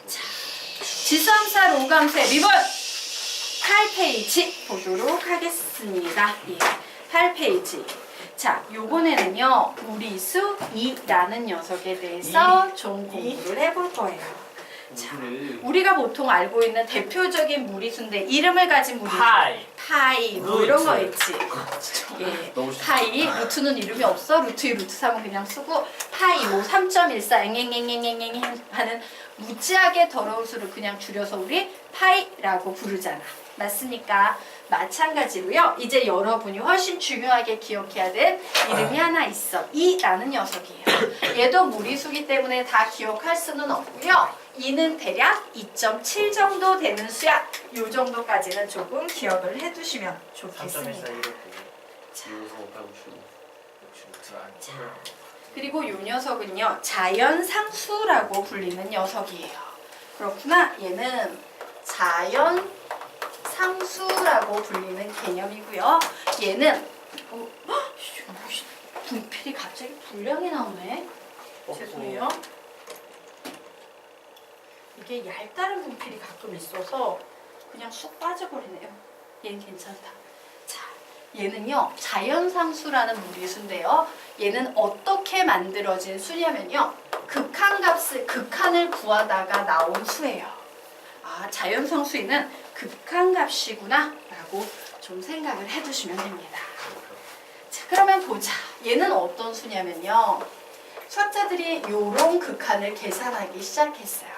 자, 지수함수 오감수의 미분 8페이지 보도록 하겠습니다. 예, 8페이지. 자, 요번에는요 무리수 2라는 녀석에 대해서 좀 공부를 해볼 거예요. 자, 우리가 보통 알고 있는 대표적인 무리수인데 이름을 가진 무리수 파이 뭐 이런 거 있지. 예, 파이 루트는 이름이 없어. 루트 2, 루트 3은 그냥 쓰고 파이 뭐 3.14 앵앵앵앵앵앵 하는 무지하게 더러운 수를 그냥 줄여서 우리 파이라고 부르잖아. 맞습니까? 마찬가지로요. 이제 여러분이 훨씬 중요하게 기억해야 될 이름이 하나 있어. 2라는 녀석이에요. 얘도 무리수기 때문에 다 기억할 수는 없고요. 2는 대략 2.7 정도 되는 수야. 요 정도까지는 조금 기억을 해두시면 좋겠습니다. 자, 그리고 요 녀석은요. 자연상수라고 불리는 녀석이에요. 그렇구나. 얘는 자연상수라고 불리는 개념이고요. 얘는 분필이 갑자기 불량이 나오네. 죄송해요. 이게 얇다른 분필이 가끔 있어서 그냥 쑥 빠져버리네요. 얘는 괜찮다. 자, 얘는요 자연상수라는 무리수인데요. 얘는 어떻게 만들어진 수냐면요. 극한을 구하다가 나온 수예요. 아, 자연상수에는 극한값이구나 라고 좀 생각을 해두시면 됩니다. 자, 그러면 보자. 얘는 어떤 수냐면요. 수학자들이 요런 극한을 계산하기 시작했어요.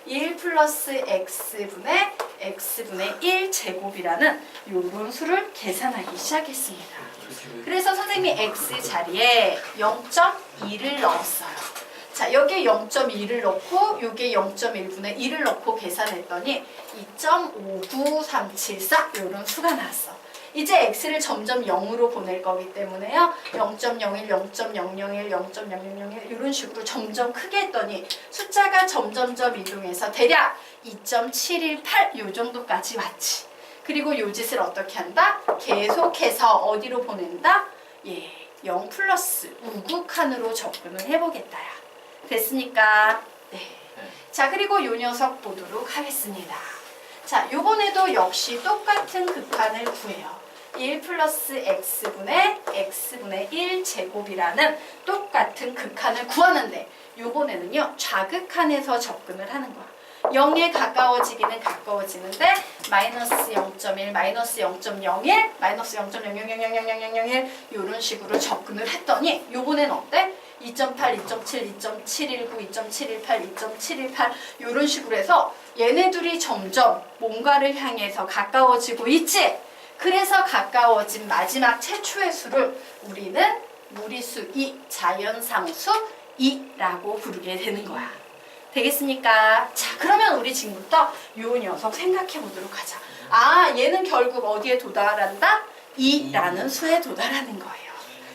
1 플러스 x분의 x분의 1 제곱이라는 요런 수를 계산하기 시작했습니다. 그래서 선생님이 x 자리에 0.2를 넣었어요. 자, 여기에 0.2를 넣고 여기에 0.1분의 1을 넣고 계산했더니 2.59374 요런 수가 나왔어. 이제 x를 점점 0으로 보낼 거기 때문에요. 0.01, 0.001, 0.0001 이런 식으로 점점 크게 했더니 숫자가 점점점 이동해서 대략 2.718 요 정도까지 왔지. 그리고 요 짓을 어떻게 한다? 계속해서 어디로 보낸다? 예, 0 플러스 우극한으로 접근을 해보겠다. 됐습니까? 네. 자, 그리고 요 녀석 보도록 하겠습니다. 자, 요번에도 역시 똑같은 극한을 구해요. 1 플러스 x분의 x분의 1 제곱이라는 똑같은 극한을 구하는데 요번에는요 좌극한에서 접근을 하는 거야. 0에 가까워지기는 가까워지는데 마이너스 0.1, 마이너스 0.01, 마이너스 0.00000001 이런 식으로 접근을 했더니 요번엔 어때? 2.8, 2.7, 2.719, 2.718, 2.718 이런 식으로 해서 얘네들이 점점 뭔가를 향해서 가까워지고 있지? 그래서 가까워진 마지막 최초의 수를 우리는 무리수 2, 자연상수 2라고 부르게 되는 거야. 되겠습니까? 자, 그러면 우리 지금부터 요 녀석 생각해 보도록 하자. 아, 얘는 결국 어디에 도달한다? 2라는 수에 도달하는 거예요.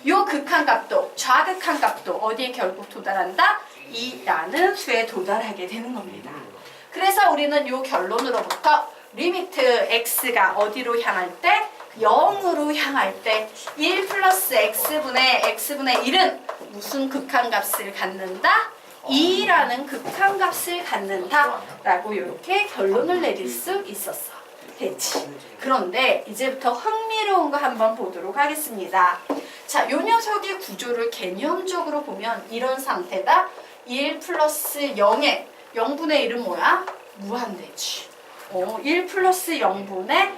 요 극한값도 좌극한값도 어디에 결국 도달한다? 2라는 수에 도달하게 되는 겁니다. 그래서 우리는 요 결론으로부터 리미트 x가 어디로 향할 때? 0으로 향할 때 1 플러스 x분의 x분의 1은 무슨 극한값을 갖는다? 2라는 극한값을 갖는다 라고 이렇게 결론을 내릴 수 있었어. 됐지? 그런데 이제부터 흥미로운 거 한번 보도록 하겠습니다. 자, 요 녀석의 구조를 개념적으로 보면 이런 상태다. 1 플러스 0에 0분의 1은 뭐야? 무한대지. 1 플러스 0분의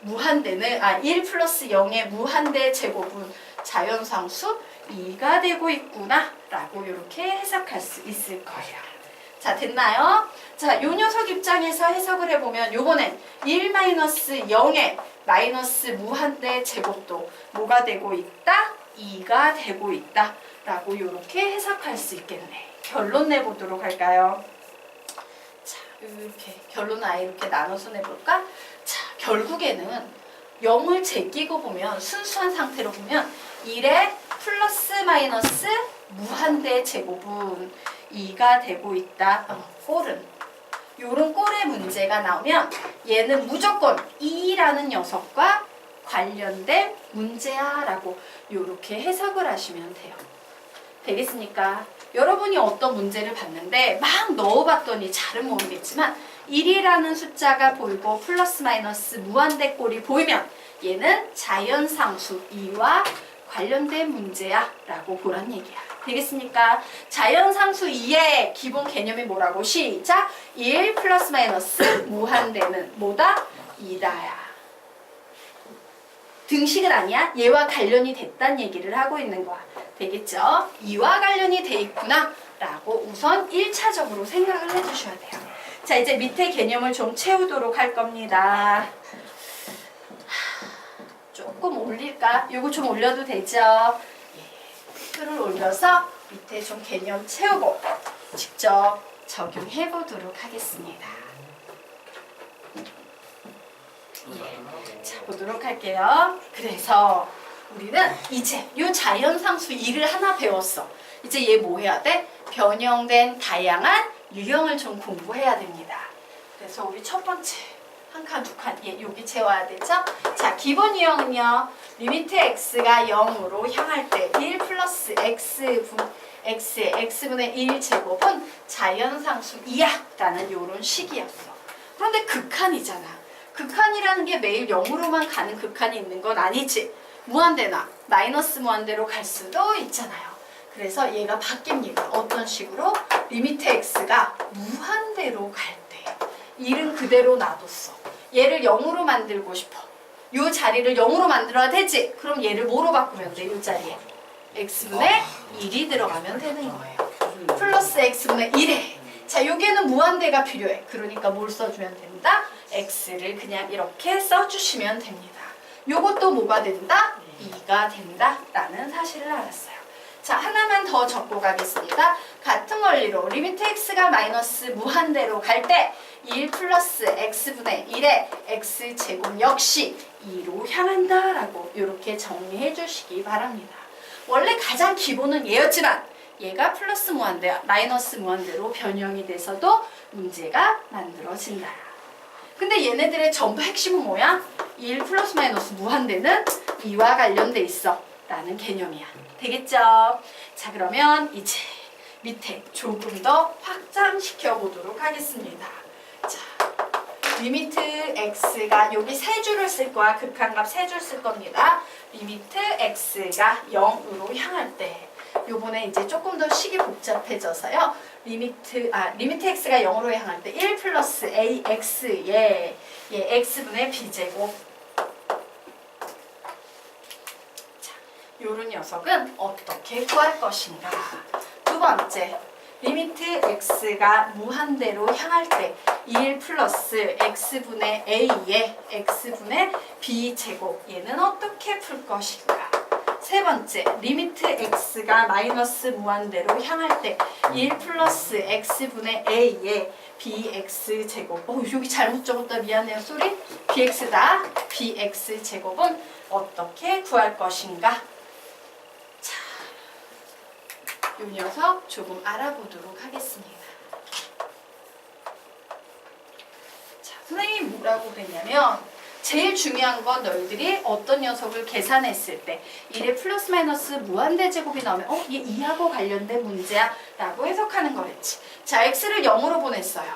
무한대는 1 플러스 0의 무한대 제곱은 자연상수 2가 되고 있구나 라고 이렇게 해석할 수 있을 거예요. 자, 됐나요? 자, 요 녀석 입장에서 해석을 해보면 요번엔 1 마이너스 0의 마이너스 무한대 제곱도 뭐가 되고 있다? 2가 되고 있다 라고 이렇게 해석할 수 있겠네. 결론 내보도록 할까요? 자, 이렇게 결론을 아예 이렇게 나눠서 내볼까? 자, 결국에는 0을 제끼고 보면 순수한 상태로 보면 1의 플러스 마이너스 무한대 제곱은 2가 되고 있다. 꼴은 요런 꼴의 문제가 나오면 얘는 무조건 2라는 녀석과 관련된 문제야 라고 요렇게 해석을 하시면 돼요. 되겠습니까? 여러분이 어떤 문제를 봤는데 막 넣어봤더니 잘은 모르겠지만 1이라는 숫자가 보이고 플러스 마이너스 무한대 꼴이 보이면 얘는 자연상수 2와 관련된 문제야 라고 보란 얘기야. 되겠습니까? 자연상수 2의 기본 개념이 뭐라고? 시작! 1 플러스 마이너스 무한대는 뭐다? 2다야. 등식은 아니야? 얘와 관련이 됐단 얘기를 하고 있는 거야. 되겠죠? 2와 관련이 돼 있구나 라고 우선 1차적으로 생각을 해주셔야 돼요. 자, 이제 밑에 개념을 좀 채우도록 할 겁니다. 조금 올릴까? 요거 좀 올려도 되죠? 끈을 올려서 밑에 좀 개념 채우고 직접 적용해 보도록 하겠습니다. 자, 보도록 할게요. 그래서 우리는 이제 요 자연상수 2를 하나 배웠어. 이제 얘 뭐 해야 돼? 변형된 다양한 유형을 좀 공부해야 됩니다. 그래서 우리 첫 번째 한 칸, 두 칸, 여기 채워야 되죠? 자, 기본 유형은요. 리미트 x가 0으로 향할 때 1 플러스 x의 x분의 1 제곱은 자연상수 2야 라는 요런 식이었어. 그런데 극한이잖아. 극한이라는 게 매일 0으로만 가는 극한이 있는 건 아니지. 무한대나 마이너스 무한대로 갈 수도 있잖아요. 그래서 얘가 바뀝니다. 어떤 식으로? 리미트 x가 무한대로 갈 때 1은 그대로 놔뒀어. 얘를 0으로 만들고 싶어. 요 자리를 0으로 만들어야 되지? 그럼 얘를 뭐로 바꾸면 돼? 요 자리에 x분의 1이 들어가면 되는 거예요. 플러스 x분의 1에 자, 여기에는 무한대가 필요해. 그러니까 뭘 써주면 된다? x를 그냥 이렇게 써주시면 됩니다. 요것도 뭐가 된다? 2가 된다 라는 사실을 알았어요. 자, 하나만 더 적고 가겠습니다. 같은 원리로 리미트 x가 마이너스 무한대로 갈 때 1 플러스 x분의 1의 x제곱 역시 2로 향한다 라고 이렇게 정리해 주시기 바랍니다. 원래 가장 기본은 얘였지만 얘가 플러스 무한대, 마이너스 무한대로 변형이 돼서도 문제가 만들어진다. 근데 얘네들의 전부 핵심은 뭐야? 1 플러스 마이너스 무한대는 2와 관련돼 있어 라는 개념이야. 되겠죠? 자, 그러면 이제 밑에 조금 더 확장시켜 보도록 하겠습니다. 자, 리미트 x가 여기 세 줄을 쓸 거야. 극한값 세 줄 쓸 겁니다. 리미트 x가 0으로 향할 때 요번에 이제 조금 더 식이 복잡해져서요. 리미트 x가 0으로 향할 때 1 플러스 ax 얘 x분의 b제곱. 자, 요런 녀석은 어떻게 구할 것인가? 두 번째, 리미트 x가 무한대로 향할 때 1 플러스 x분의 a의 x분의 b제곱 얘는 어떻게 풀 것인가? 세 번째, 리미트 x가 마이너스 무한대로 향할 때 1 플러스 x분의 a의 bx제곱. 여기 잘못 적었다. 미안해요. 쏘리. bx다. bx제곱은 어떻게 구할 것인가? 자, 이 녀석 조금 알아보도록 하겠습니다. 자, 선생님이 뭐라고 그랬냐면 제일 중요한 건 너희들이 어떤 녀석을 계산했을 때 1의 플러스 마이너스 무한대 제곱이 나오면 얘 2하고 관련된 문제야 라고 해석하는 거랬지. 자, x를 0으로 보냈어요.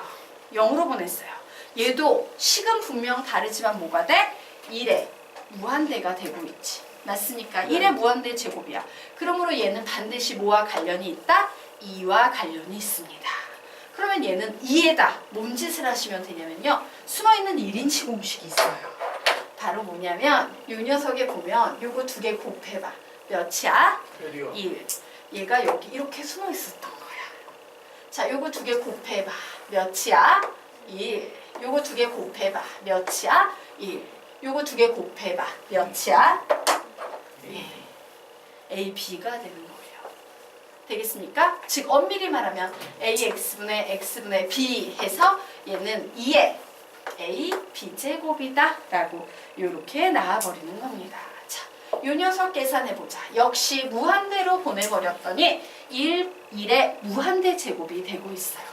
0으로 보냈어요. 얘도 식은 분명 다르지만 뭐가 돼? 1에 무한대가 되고 있지. 맞습니까? 1의 무한대 제곱이야. 그러므로 얘는 반드시 뭐와 관련이 있다? 2와 관련이 있습니다. 그러면 얘는 2에다 몸짓을 하시면 되냐면요. 숨어있는 1인치 공식이 있어요. 바로 뭐냐면 이 녀석에 보면 요거 두 개 곱해봐. 몇이야? 1. 얘가 여기 이렇게 숨어 있었던 거야. 자, 요거 두 개 곱해봐. 몇이야? 1. 요거 두 개 곱해봐. 몇이야? 1. 요거 두 개 곱해봐. 몇이야? 1. A, B가 되는 거예요. 되겠습니까? 즉 엄밀히 말하면 AX분의 X분의 B 해서 얘는 2의 A, B제곱이다 라고 이렇게 나와버리는 겁니다. 자, 요 녀석 계산해보자. 역시 무한대로 보내버렸더니 1의 무한대 제곱이 되고 있어요.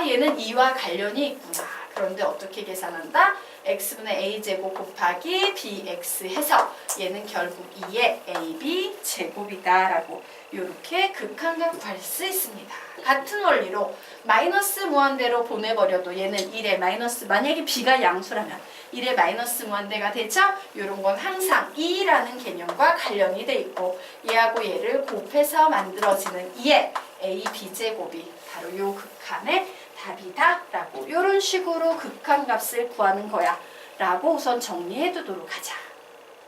얘는 2와 관련이 있구나. 그런데 어떻게 계산한다? x분의 a제곱 곱하기 bx 해서 얘는 결국 2의 ab 제곱이다 라고 이렇게 극한각 구할 수 있습니다. 같은 원리로 마이너스 무한대로 보내버려도 얘는 1의 마이너스, 만약에 b가 양수라면 1의 마이너스 무한대가 되죠? 이런 건 항상 2라는 개념과 관련이 돼 있고 얘하고 얘를 곱해서 만들어지는 2의 ab제곱이 바로 이 극한의 답이다 라고 이런 식으로 극한값을 구하는 거야 라고 우선 정리해 두도록 하자.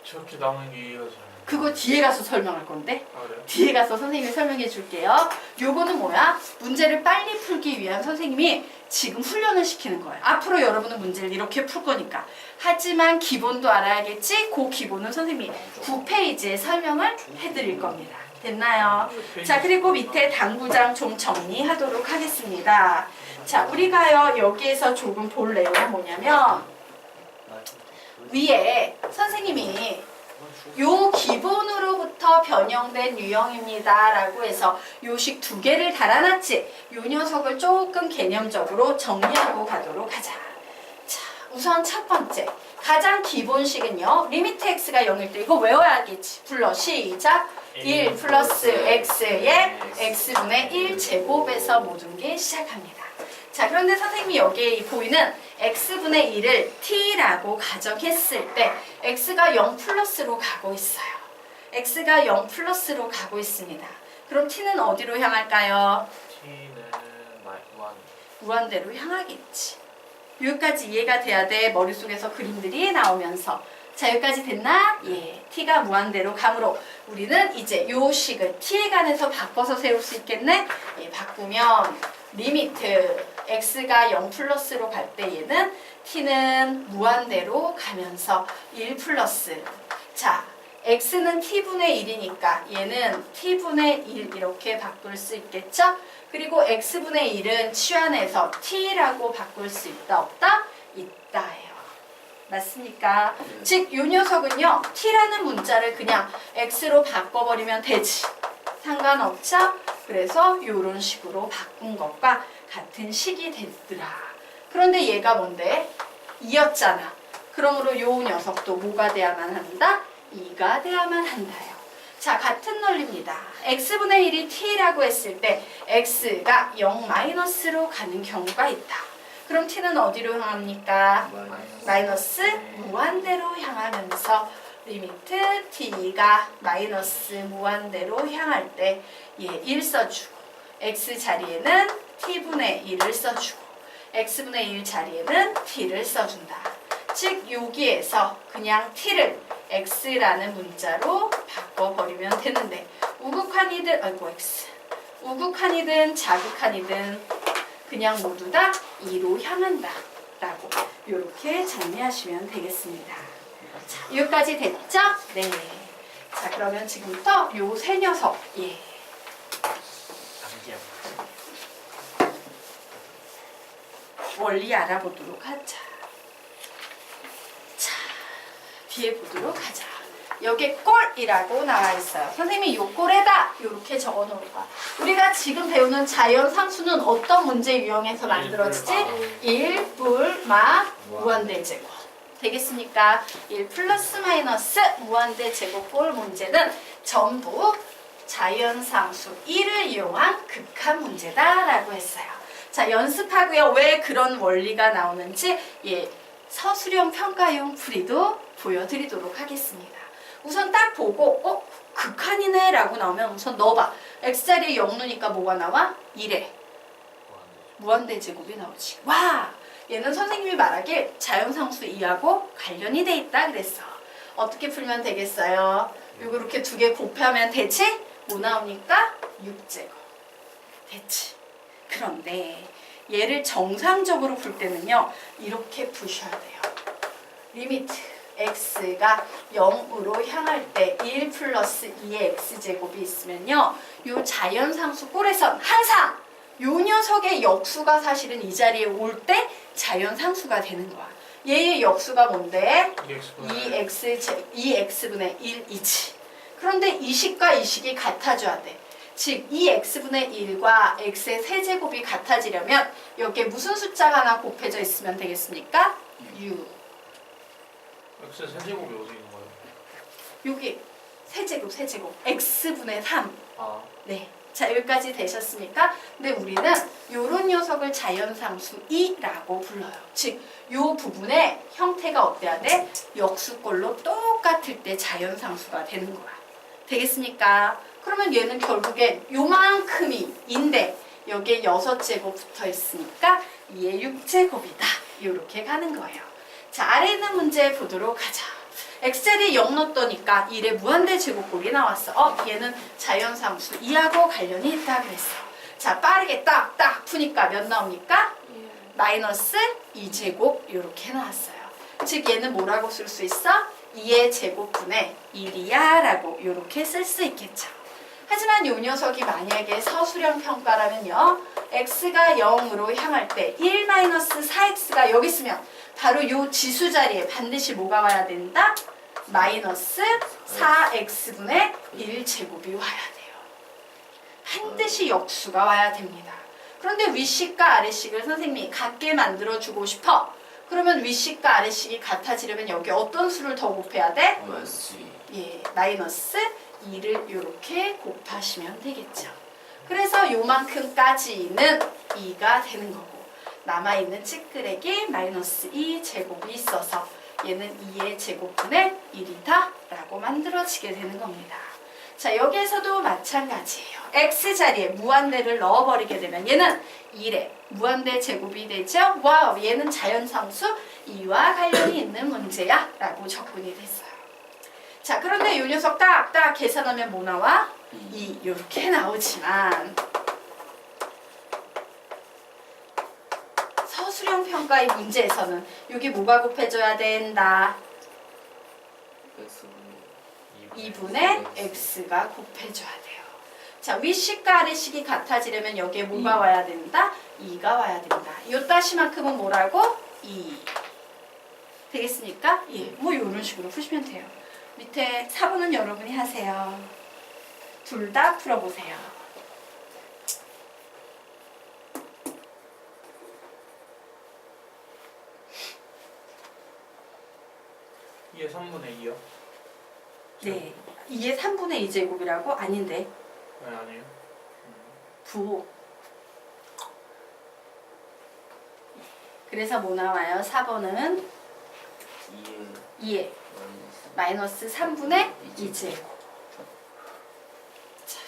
저렇게 나오는 게 이해가 잘. 그거 뒤에 가서 설명할 건데 아, 그래요? 뒤에 가서 선생님이 설명해 줄게요. 요거는 뭐야? 문제를 빨리 풀기 위한 선생님이 지금 훈련을 시키는 거예요. 앞으로 여러분은 문제를 이렇게 풀 거니까. 하지만 기본도 알아야겠지? 그 기본은 선생님이 9페이지에 설명을 해드릴 겁니다. 됐나요? 자, 그리고 밑에 당구장 좀 정리하도록 하겠습니다. 자, 우리가요 여기에서 조금 볼 내용은 뭐냐면 위에 선생님이 요 기본으로부터 변형된 유형입니다 라고 해서 요식 2개를 달아놨지. 요 녀석을 조금 개념적으로 정리하고 가도록 하자. 자, 우선 첫 번째 가장 기본식은요 리미트 x가 0일 때 이거 외워야겠지. 불러 시작. 1 플러스 x의 x분의 1 제곱에서 모든 게 시작합니다. 자, 그런데 선생님이 여기에 보이는 x분의 1을 t라고 가정했을 때 x가 0 플러스로 가고 있어요. x가 0 플러스로 가고 있습니다. 그럼 t는 어디로 향할까요? T는 무한대로 향하겠지. 여기까지 이해가 돼야 돼. 머릿속에서 그림들이 나오면서. 자, 여기까지 됐나? 예, t가 무한대로 가므로 우리는 이제 요 식을 t에 관해서 바꿔서 세울 수 있겠네? 예, 바꾸면 리미트 x가 0 플러스로 갈 때 얘는 t는 무한대로 가면서 1 플러스. 자, x는 t분의 1이니까 얘는 t분의 1 이렇게 바꿀 수 있겠죠? 그리고 x분의 1은 치환해서 t라고 바꿀 수 있다 없다? 있다예요. 맞습니까? 즉, 이 녀석은요 t라는 문자를 그냥 x로 바꿔버리면 되지. 상관없죠? 그래서 이런 식으로 바꾼 것과 같은 식이 됐더라. 그런데 얘가 뭔데? 2였잖아. 그러므로 요 녀석도 뭐가 돼야만 한다? 2가 돼야만 한다요. 자, 같은 논리입니다. x분의 1이 t라고 했을 때 x가 0 마이너스로 가는 경우가 있다. 그럼 t는 어디로 향합니까? 마이너스 무한대로 향하면서 리미트 t가 마이너스 무한대로 향할 때 얘 1 써주고 x 자리에는 t분의 1을 써주고 x분의 1 자리에는 t를 써준다. 즉 여기에서 그냥 t를 x라는 문자로 바꿔버리면 되는데 우극한이든 아이고 x 우극한이든 자극한이든 그냥 모두 다 2로 향한다 라고 이렇게 정리하시면 되겠습니다. 자, 여기까지 됐죠? 네. 자, 그러면 지금부터 요 세 녀석 예. 원리 알아보도록 하자. 자, 뒤에 보도록 하자. 여기 꼴이라고 나와 있어요. 선생님이 요 꼴에다 이렇게 적어 놓을 거야. 우리가 지금 배우는 자연상수는 어떤 문제 유형에서 만들어지지? 1, 불, 마, 무한대제곱. 되겠습니까? 1 플러스 마이너스 무한대제곱 꼴 문제는 전부 자연상수 1을 이용한 극한 문제다라고 했어요. 자, 연습하고요. 왜 그런 원리가 나오는지 예, 서술형 평가용 풀이도 보여드리도록 하겠습니다. 우선 딱 보고 극한이네 라고 나오면 우선 넣어봐. x자리에 0 넣으니까 뭐가 나와? 1에 무한대제곱이 나오지. 와! 얘는 선생님이 말하길 자연상수 2하고 관련이 돼 있다 그랬어. 어떻게 풀면 되겠어요? 요거 이렇게 2개 곱하면 되지? 뭐 나오니까? 6제곱. 됐지? 그런데 얘를 정상적으로 풀 때는요 이렇게 푸셔야 돼요. 리미트 x가 0으로 향할 때 1 플러스 2의 x제곱이 있으면요 요 자연상수 꼴에선 항상 요 녀석의 역수가 사실은 이 자리에 올 때 자연상수가 되는 거야. 얘의 역수가 뭔데? 2x분의 1이지. 그런데 이 식과 이 식이 같아져야 돼. 즉, 이 x분의 1과 x의 세제곱이 같아지려면 여기에 무슨 숫자가 하나 곱해져 있으면 되겠습니까? 6. X 세제곱이 어디 있는 거예요? 여기 세제곱 x분의 3. 아, 네. 자, 여기까지 되셨습니까? 근데 우리는 요런 녀석을 자연상수 2라고 불러요. 즉, 요 부분의 형태가 어때야 돼? 역수꼴로 똑같을 때 자연상수가 되는 거야. 되겠습니까? 그러면 얘는 결국엔 요만큼이 인데 여기에 6제곱 붙어 있으니까 2의 6제곱이다. 요렇게 가는 거예요. 자, 아래 있는 문제 보도록 하자. 엑셀이 0 넣었더니까 1의 무한대 제곱꼴이 나왔어. 얘는 자연상수 2하고 관련이 있다 그랬어. 자, 빠르게 딱딱 푸니까 몇 나옵니까? 마이너스 2제곱 이렇게 나왔어요. 즉 얘는 뭐라고 쓸 수 있어? 2의 제곱분의 1이야 라고 이렇게 쓸 수 있겠죠. 하지만 이 녀석이 만약에 서술형 평가라면요. x가 0으로 향할 때 1-4x가 여기 있으면 바로 이 지수 자리에 반드시 뭐가 와야 된다? 마이너스 4x분의 1제곱이 와야 돼요. 반드시 역수가 와야 됩니다. 그런데 윗식과 아래식을 선생님이 같게 만들어주고 싶어. 그러면 윗식과 아래식이 같아지려면 여기 어떤 수를 더 곱해야 돼? 예, 마이너스 2를 이렇게 곱하시면 되겠죠. 그래서 요만큼까지는 2가 되는 거고 남아있는 찌끄레기 마이너스 2 제곱이 있어서 얘는 2의 제곱분의 1이다 라고 만들어지게 되는 겁니다. 자, 여기에서도 마찬가지예요. x자리에 무한대를 넣어버리게 되면 얘는 1의 무한대 제곱이 되죠. 와우, 얘는 자연상수 2와 관련이 있는 문제야 라고 접근이 됐어요. 자, 그런데 이 녀석 딱딱 계산하면 뭐 나와? 2 이렇게 나오지만 서술형 평가의 문제에서는 여기 뭐가 곱해져야 된다? 2분의 x가 곱해져야 돼요. 자, 윗식과 아래식이 같아지려면 여기에 뭐가 와야 된다? 2가 와야 된다. 요 따시만큼은 뭐라고? 2. 되겠습니까? 예, 뭐 이런 식으로 푸시면 돼요. 밑에 4번은 여러분이 하세요. 둘 다 풀어보세요. 2의 3분의 2요? 네, 이게 3분의 2제곱이라고? 아닌데. 네, 아니에요. 부호. 그래서 뭐 나와요? 4번은 2에 마이너스 3분의 2제곱. 자,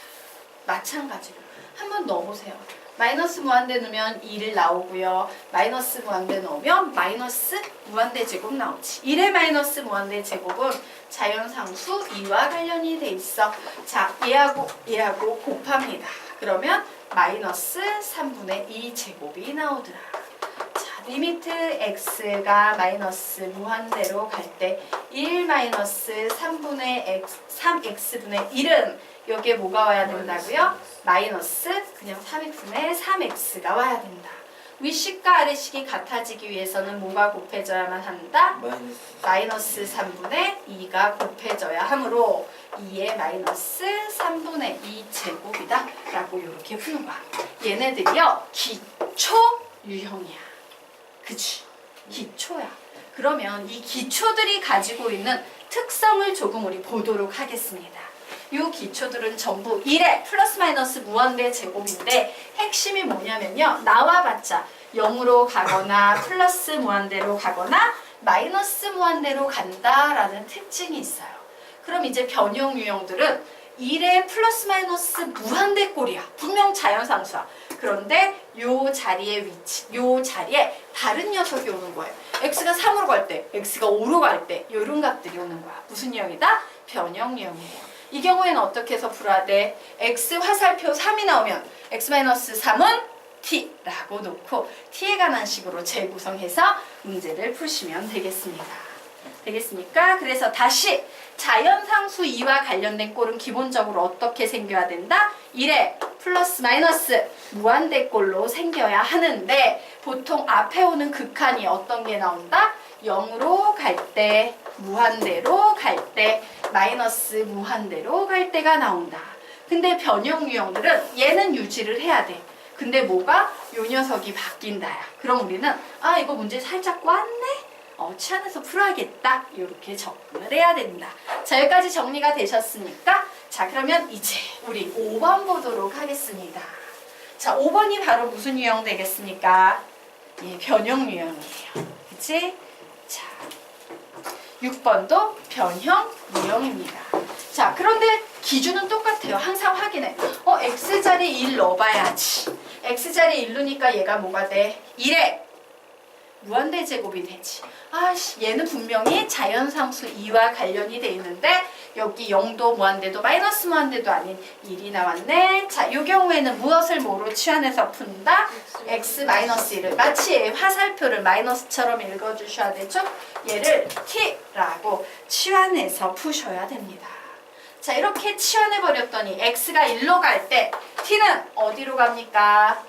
마찬가지로 한 번 넣어보세요. 마이너스 무한대 넣으면 2를 나오고요. 마이너스 무한대 넣으면 마이너스 무한대 제곱 나오지. 1의 마이너스 무한대 제곱은 자연상수 2와 관련이 돼 있어. 자, 얘하고 곱합니다. 그러면 마이너스 3분의 2 제곱이 나오더라. 자, 리미트 x가 마이너스 무한대로 갈 때 1 마이너스 3분의 3x분의 1은 여기에 뭐가 와야 된다고요? 마이너스 그냥 3x분의 3x가 와야 된다. 윗식과 아래식이 같아지기 위해서는 뭐가 곱해져야만 한다? 마이너스 3분의 2가 곱해져야 하므로 2의 마이너스 3분의 2 제곱이다 라고 이렇게 푸는 거야. 얘네들이요 기초 유형이야. 그치? 기초야. 그러면 이 기초들이 가지고 있는 특성을 조금 우리 보도록 하겠습니다. 이 기초들은 전부 1의 플러스 마이너스 무한대 제곱인데 핵심이 뭐냐면요. 나와봤자 0으로 가거나 플러스 무한대로 가거나 마이너스 무한대로 간다라는 특징이 있어요. 그럼 이제 변형 유형들은 1의 플러스 마이너스 무한대 꼴이야. 분명 자연상수야. 그런데 요 자리의 위치, 요 자리에 다른 녀석이 오는 거예요. x가 3으로 갈 때, x가 5로 갈 때 이런 값들이 오는 거야. 무슨 유형이다? 변형 유형이에요. 이 경우에는 어떻게 해서 풀어야 돼? x 화살표 3이 나오면 x-3은 t라고 놓고 t에 관한 식으로 재구성해서 문제를 푸시면 되겠습니다. 되겠습니까? 그래서 다시 자연상수 2와 관련된 꼴은 기본적으로 어떻게 생겨야 된다? 1의 플러스 마이너스 무한대 꼴로 생겨야 하는데 보통 앞에 오는 극한이 어떤 게 나온다? 0으로 갈 때, 무한대로 갈 때, 마이너스 무한대로 갈 때가 나온다. 근데 변형 유형들은 얘는 유지를 해야 돼. 근데 뭐가? 요 녀석이 바뀐다야. 그럼 우리는 이거 문제 살짝 꽈네? 치환해서 풀어야겠다. 이렇게 접근을 해야 된다. 자, 여기까지 정리가 되셨으니까 자, 그러면 이제 우리 5번 보도록 하겠습니다. 자, 5번이 바로 무슨 유형 되겠습니까? 예, 변형 유형이에요. 그치? 자, 6번도 변형 유형입니다. 자, 그런데 기준은 똑같아요. 항상 확인해. x자리 1 넣어봐야지. x자리 1 넣으니까 얘가 뭐가 돼? 1에 무한대 제곱이 되지. 얘는 분명히 자연상수 2와 관련이 돼 있는데 여기 0도 무한대도 마이너스 무한대도 아닌 1이 나왔네. 자, 이 경우에는 무엇을 뭐로 치환해서 푼다? x-1을 마치 화살표를 마이너스처럼 읽어주셔야 되죠? 얘를 t라고 치환해서 푸셔야 됩니다. 자, 이렇게 치환해버렸더니 x가 1로 갈 때 t는 어디로 갑니까?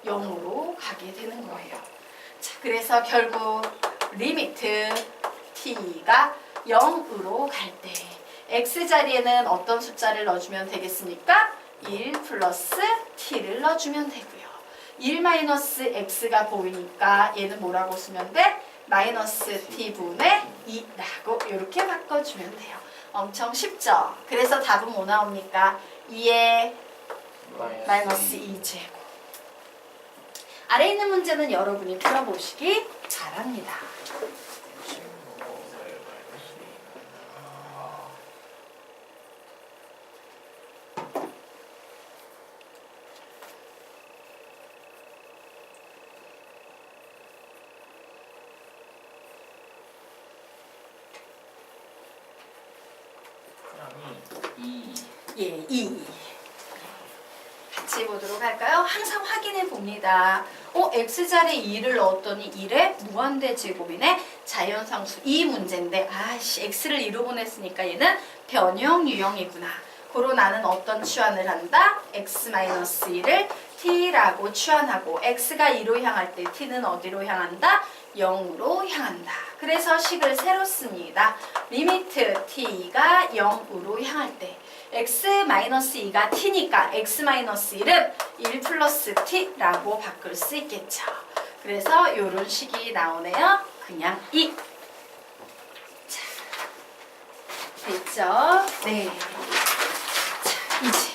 0으로 가게 되는 거예요. 자, 그래서 결국 리미트 t가 0으로 갈 때 x자리에는 어떤 숫자를 넣어주면 되겠습니까? 1 플러스 t를 넣어주면 되고요. 1 마이너스 x가 보이니까 얘는 뭐라고 쓰면 돼? 마이너스 t분의 2라고 이렇게 바꿔주면 돼요. 엄청 쉽죠? 그래서 답은 뭐 나옵니까? 2의 마이너스 2제곱. 아래 있는 문제는 여러분이 풀어보시기 바랍니다. 예, 2. 같이 보도록 할까요? 항상 확인해 봅니다. x자리 2를 넣었더니 1의 무한대 제곱이네. 자연상수 이 문제인데 x를 2로 보냈으니까 얘는 변형 유형이구나. 고로 나는 어떤 치환을 한다? x-1을 t라고 치환하고 x가 2로 향할 때 t는 어디로 향한다? 0으로 향한다. 그래서 식을 새로 씁니다. 리미트 t가 0으로 향할 때 x-2가 t니까 x-1은 1 플러스 t라고 바꿀 수 있겠죠. 그래서 이런 식이 나오네요. 그냥 2. 자, 됐죠? 네. 자, 이제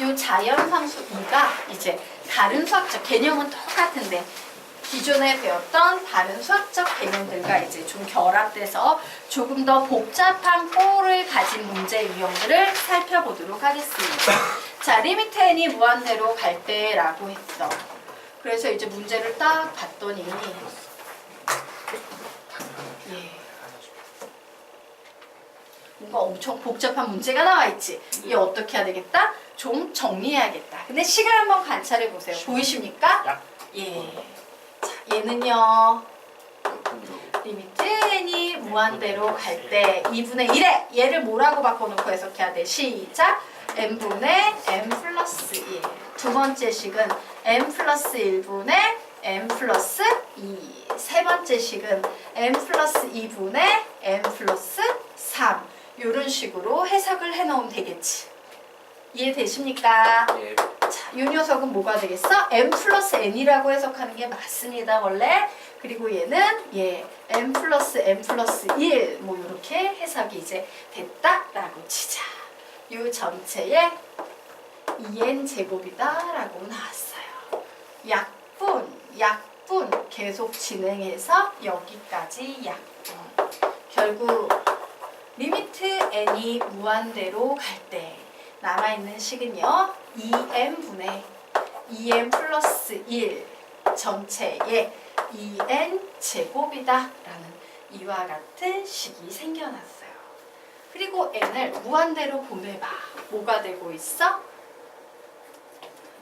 이 자연상수 2가 이제 다른 수학적 개념은 똑같은데 기존에 배웠던 다른 수학적 개념들과 이제 좀 결합돼서 조금 더 복잡한 꼴을 가진 문제 유형들을 살펴보도록 하겠습니다. 자, 리미트 n이 무한대로 갈 때라고 했어. 그래서 이제 문제를 딱 봤더니 뭔가 엄청 복잡한 문제가 나와 있지. 얘 어떻게 해야 되겠다? 좀 정리해야겠다. 근데 시간 한번 관찰해 보세요. 보이십니까? 예. 자, 얘는요. 리미트 n이 무한대로 갈 때 2분의 1에 얘를 뭐라고 바꿔놓고 해석해야 돼? 시작! n분의 n 플러스 1. 두 번째 식은 n 플러스 1분의 n 플러스 2. 세 번째 식은 n 플러스 2분의 n 플러스 3. 이런 식으로 해석을 해놓으면 되겠지. 이해되십니까? 예. 자, 이 녀석은 뭐가 되겠어? n 플러스 n이라고 해석하는 게 맞습니다, 원래. 그리고 얘는 n 플러스 1, 뭐 이렇게 해석이 이제 됐다라고 치자. 이 전체에 2n 제곱이다라고 나왔어요. 약분 계속 진행해서 여기까지 약분. 결국 리미트 n이 무한대로 갈 때 남아있는 식은요 2n분의 2n 플러스 1 전체에 2n 제곱이다 라는 이와 같은 식이 생겨났어요. 그리고 n을 무한대로 보내봐. 뭐가 되고 있어?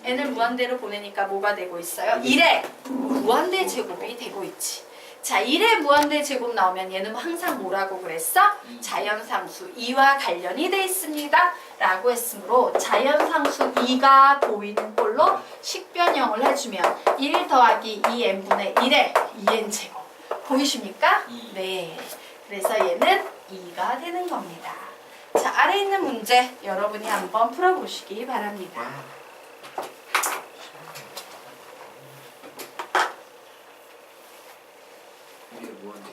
n을 무한대로 보내니까 뭐가 되고 있어요? 1의 무한대 제곱이 되고 있지. 자, 1의 무한대 제곱 나오면 얘는 항상 뭐라고 그랬어? 자연상수 2와 관련이 돼 있습니다. 라고 했으므로 자연상수 2가 보이는 꼴로 식변형을 해주면 1 더하기 2n분의 1의 2n 제곱. 보이십니까? 네. 그래서 얘는 2가 되는 겁니다. 자, 아래 있는 문제 여러분이 한번 풀어보시기 바랍니다. 무한대.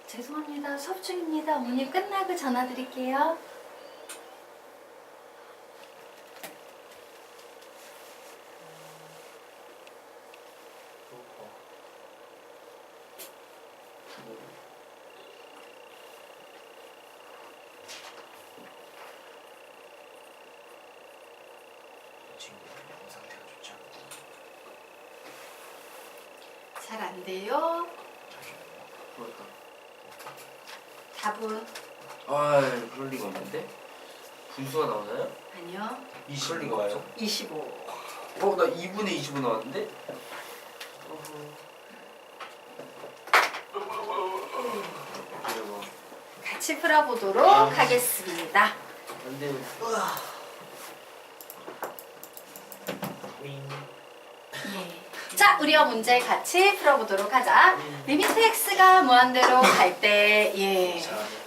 죄송합니다. 수업 중입니다. 어머니 끝나고 전화 드릴게요. 친구 영 상태가 좋지 않고. 잘 안 돼요. 그렇다. 답은 아, 그럴 리가 없는데? 분수가 나오나요? 아니요. 20이 가요? 25. 나 2분의 25 나왔는데? 어허. 같이 풀어보도록 하겠습니다. 안 돼요. 예. 자, 우리가 문제 같이 풀어보도록 하자. 리미트 x가 무한대로 갈 때,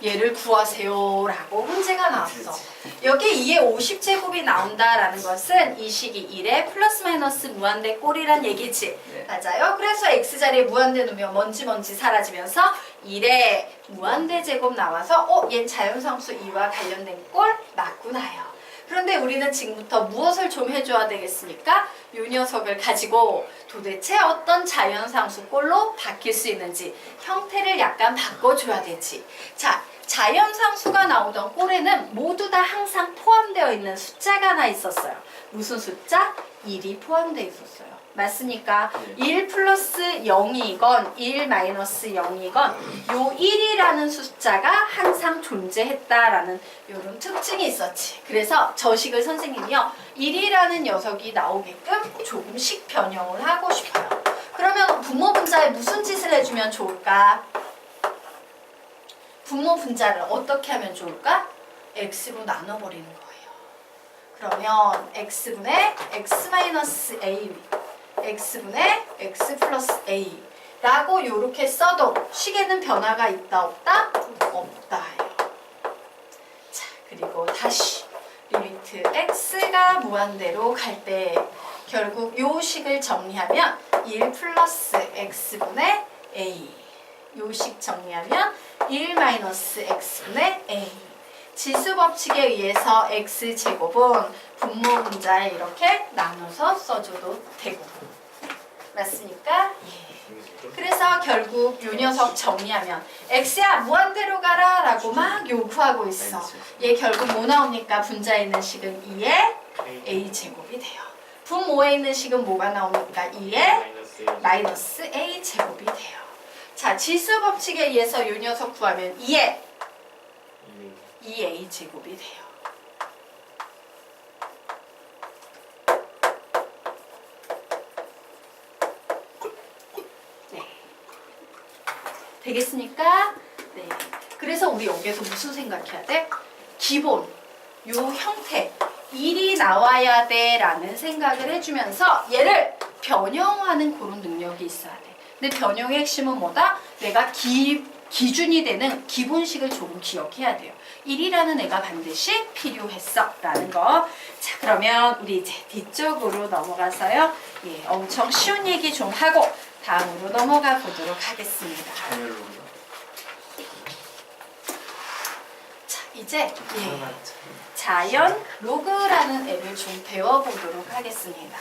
얘를 구하세요 라고 문제가 나왔어. 여기 2의 50제곱이 나온다라는 것은 이 식이 1에 플러스 마이너스 무한대 꼴이란 얘기지. 네. 맞아요. 그래서 x자리에 무한대 놓으면 먼지 사라지면서 1에 무한대 제곱 나와서 얘는 자연상수 2와 관련된 꼴 맞구나요. 그런데 우리는 지금부터 무엇을 좀 해줘야 되겠습니까? 이 녀석을 가지고 도대체 어떤 자연상수 꼴로 바뀔 수 있는지 형태를 약간 바꿔줘야 되지. 자, 자연상수가 나오던 꼴에는 모두 다 항상 포함되어 있는 숫자가 하나 있었어요. 무슨 숫자? 1이 포함되어 있었어요. 맞습니까? 네. 1 플러스 0이건 1 마이너스 0이건 요 1이라는 숫자가 항상 존재했다라는 이런 특징이 있었지. 그래서 저식을 선생님이요 1이라는 녀석이 나오게끔 조금씩 변형을 하고 싶어요. 그러면 분모 분자에 무슨 짓을 해주면 좋을까? 분모 분자를 어떻게 하면 좋을까? x로 나눠버리는 거예요. 그러면 x분의 x-a x분의 x 플러스 a 라고 이렇게 써도 식에는 변화가 있다 없다? 없다예요. 자, 그리고 다시 리미트 x가 무한대로 갈 때 결국 요 식을 정리하면 1 플러스 x분의 a 요 식 정리하면 1 마이너스 x분의 a 지수법칙에 의해서 x제곱은 분모 분자에 이렇게 나눠서 써줘도 되고 맞습니까? 예. 그래서 결국 요 녀석 정리하면 x야 무한대로 가라 라고 막 요구하고 있어. 얘 결국 뭐 나옵니까? 분자에 있는 식은 2의 a제곱이 돼요. 분모에 있는 식은 뭐가 나옵니까? 2의 마이너스 a제곱이 돼요. 자, 지수법칙에 의해서 요 녀석 구하면 2의 2a제곱이 돼요. 네. 되겠습니까? 네. 그래서 우리 여기서 무슨 생각해야 돼? 기본, 요 형태, 1이 나와야 돼 라는 생각을 해주면서 얘를 변형하는 그런 능력이 있어야 돼. 근데 변형의 핵심은 뭐다? 내가 기준이 되는 기본식을 조금 기억해야 돼요. 1이라는 애가 반드시 필요했어 라는 거. 자, 그러면 우리 이제 뒤쪽으로 넘어가서요. 예, 엄청 쉬운 얘기 좀 하고 다음으로 넘어가 보도록 하겠습니다. 자, 이제 자연 로그라는 애를 좀 배워보도록 하겠습니다.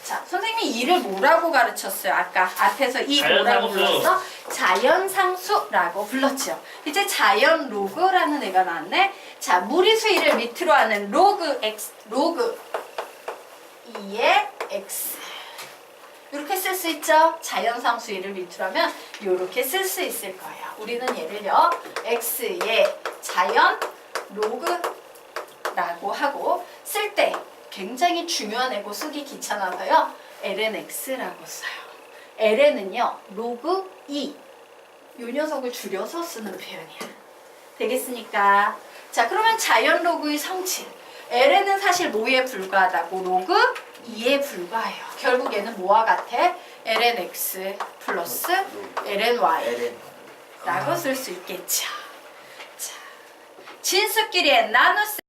자, 선생님이 이를 뭐라고 가르쳤어요? 아까 앞에서 이 뭐라고 불렀어? 자연상수라고 불렀죠. 이제 자연 로그라는 애가 나왔네. 자, 무리수 1을 밑으로 하는 로그 x, 로그 2의 x. 이렇게 쓸 수 있죠? 자연상 수위를 밑으로 하면 이렇게 쓸 수 있을 거예요. 우리는 얘를요. x의 자연 로그라고 하고 쓸 때 굉장히 중요한 애고 쓰기 귀찮아서요. lnx라고 써요. ln은요. 로그 2. 이 녀석을 줄여서 쓰는 표현이야. 되겠습니까? 자, 그러면 자연 로그의 성질. ln은 사실 뭐에 불과하다고? 로그 2에 불과해요. 결국 얘는 뭐와 같아? lnx 플러스 lny LN. 라고 쓸 수 있겠죠. 자, 진수끼리의 나눗셈